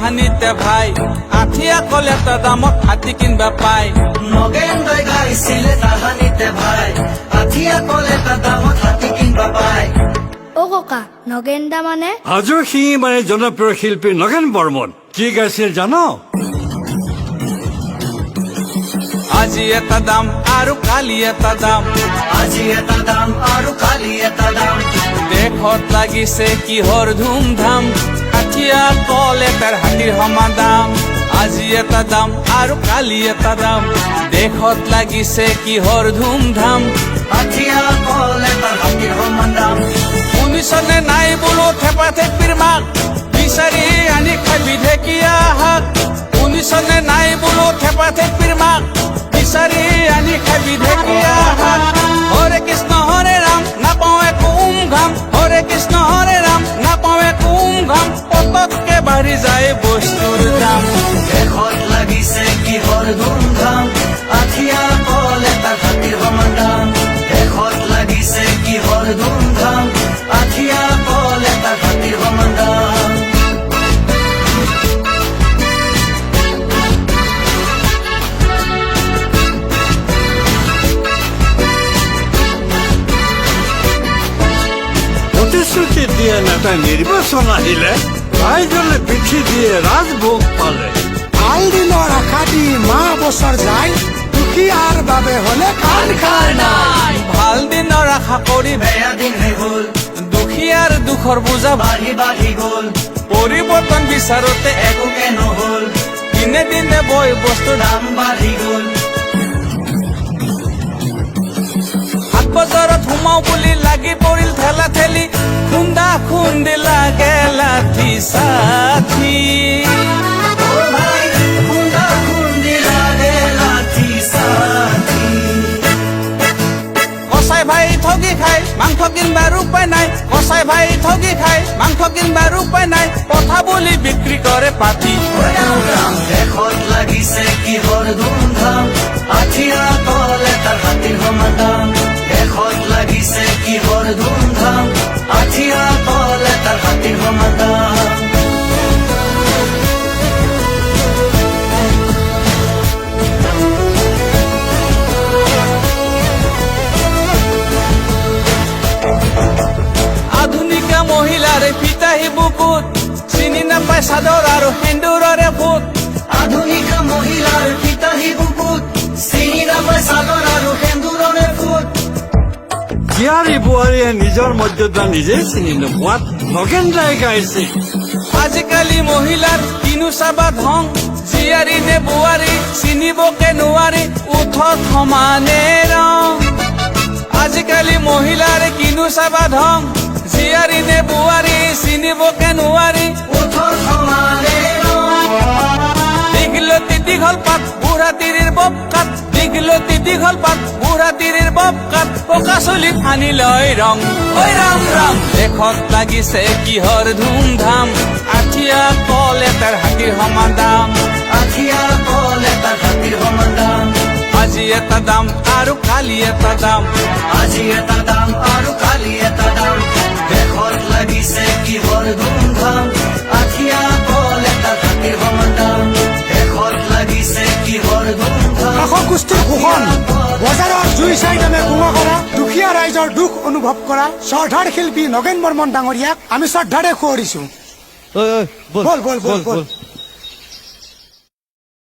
তাহানিতে ভাই আঠিয়া কলে এটা দামত হাতী কিনবা পায় নগেন্দ্ৰই গাইছিলে তাহানিতে ভাই আঠিয়া কলে এটা দামত হাতী কিনবা পায় অ ককা নগেন্দা মানে হাজোৰ সিঙি মানে জনপ্ৰিয় শিল্পী নগেন বৰ্মন কি গাইছিল জানো আজি এটা দাম আৰু কালি এটা দাম আজি এটা দাম আৰু কালি এটা দাম দেশত লাগিছে কিহৰ ধুমধাম আঠিয়া কলে তাৰ হাতীৰ সমান দাম আজি এটা দাম আৰু কালি এটা দাম দেশত লাগিছে কিহৰ ধুমধাম আঠিয়া কলে তাৰ হাতীৰ সমান দাম শুনিছনে নাই বোলো থেপা থেপিৰ মাক বিচাৰি আনি খাবি ঢেকীয়া শাক শুনিছনে নাই বোলো থেপা থেপিৰ মাক বিচাৰি আনি খাবি ঢেকীয়া শাক হৰে কৃষ্ণ হৰে ৰাম নাপাওঁ একো ঘাম হৰে কৃষ্ণ হৰে ৰাম নাপাওঁ একো ঘাম পতককে বাঢ়ি যায় বস্তুৰ দাম দেশত লাগিছে কিহৰ ধুমধাম আঠিয়া কলে তাৰ হাতীৰ সমান দাম দেশত লাগিছে কিহৰ ধুমধাম আঠিয়া কলে তাৰ হাতীৰ সমান দাম প্ৰতিশ্ৰুতি দিয়ে নেতা নিৰ্বাচন আহিলে ৰাইজলে পিঠি দিয়ে ৰাজভোগ পালে ভাল দিনৰ আশা দি মাহ বছৰ যায় দুখীয়াৰ বাবে হলে কাণ খাৰ নাই ভাল দিনৰ আশা কৰি বেয়া দিন হৈ গ'ল দুখীয়াৰ দুখৰ বোজা বাঢ়ি বাঢ়ি গ'ল পৰিৱৰ্তন বিচাৰোতে একোকে নহ'ল দিনে দিনে বয় বস্তুৰ দাম বাঢ়ি গ'ল হাট বজাৰত সোমাও বুলি লাগি পৰিল ঠেলা ঠেলি খুন্দা খুন্দি লাগে লাঠি চাঠি অ ভাই খুন্দা খুন্দি লাগে লাঠি চাঠি কচাই ভাই ঠগি খাই মাংস কিনবাৰ উপায় নাই কচাই ভাই ঠগি খাই মাংস কিনবাৰ উপায় নাই কথা বুলি বিক্ৰী কৰে পাতি দেশত লাগিছে কিহৰ ধুমধাম আঠিয়া কলে তাৰ হাতীৰ সমান দাম দেশত লাগিছে কিহৰ ধুমধাম আঠিয়া কলে তাৰ হাতীৰ সমান দাম আধুনিকা মহিলাৰে ফিতাহী বুকুত চিনি নাপায় চাদৰ আৰু সেন্দুৰৰে ফুট আধুনিক মহিলাৰ ফিতাহী বুকুত চিনি নাপায় চাদৰ আৰু সেন্দুৰৰে ফুট জীয়াৰী বোৱাৰীয়ে নিজৰ মৰ্যাদা নিজেই চিনি নোপোৱাত নগেন্দ্ৰাই গাইছে আজিকালি মহিলাৰ কিনো চাবা ধং জীয়াৰী নে বোৱাৰী চিনিবকে নোৱাৰি উঠত সমানে ৰং আজিকালি মহিলাৰ কিনো চাবা ধং জীয়াৰী নে বোৱাৰী চিনিবকে নোৱাৰি ওঠৰ সমানে দীঘলতি দীঘল পাত বুঢ়া তিৰিৰ ববকাত দীঘলতি দীঘল পাত বুঢ়া তিৰিৰ ববকাত পকা চুলিত সানি লয় ৰং ঐ ৰাম ৰাম দেশত লাগিছে কিহৰ ধুমধাম আঠিয়া কলে তাৰ হাতীৰ সমান দাম আঠিয়া কলে তাৰ হাতীৰ সমান দাম আজি এটা দাম আৰু কালি এটা দাম আজি এটা দাম আৰু কালি এটা দাম দেশত লাগিছে কিহৰ ধুমধাম আঠিয়া কলে তাৰ হাতীৰ সমান দাম দেশত লাগিছে কিহৰ ধুমধাম শাসক গোষ্ঠীৰ শোষণ বজাৰৰ জুই চাই দামে কুঙা কৰা দুখীয়া ৰাইজৰ দুখ অনুভৱ কৰা শ্ৰদ্ধাৰ শিল্পী নগেন বৰ্মন ডাঙৰীয়াক আমি শ্ৰদ্ধাৰে সোঁৱৰিছো বল বল বল বল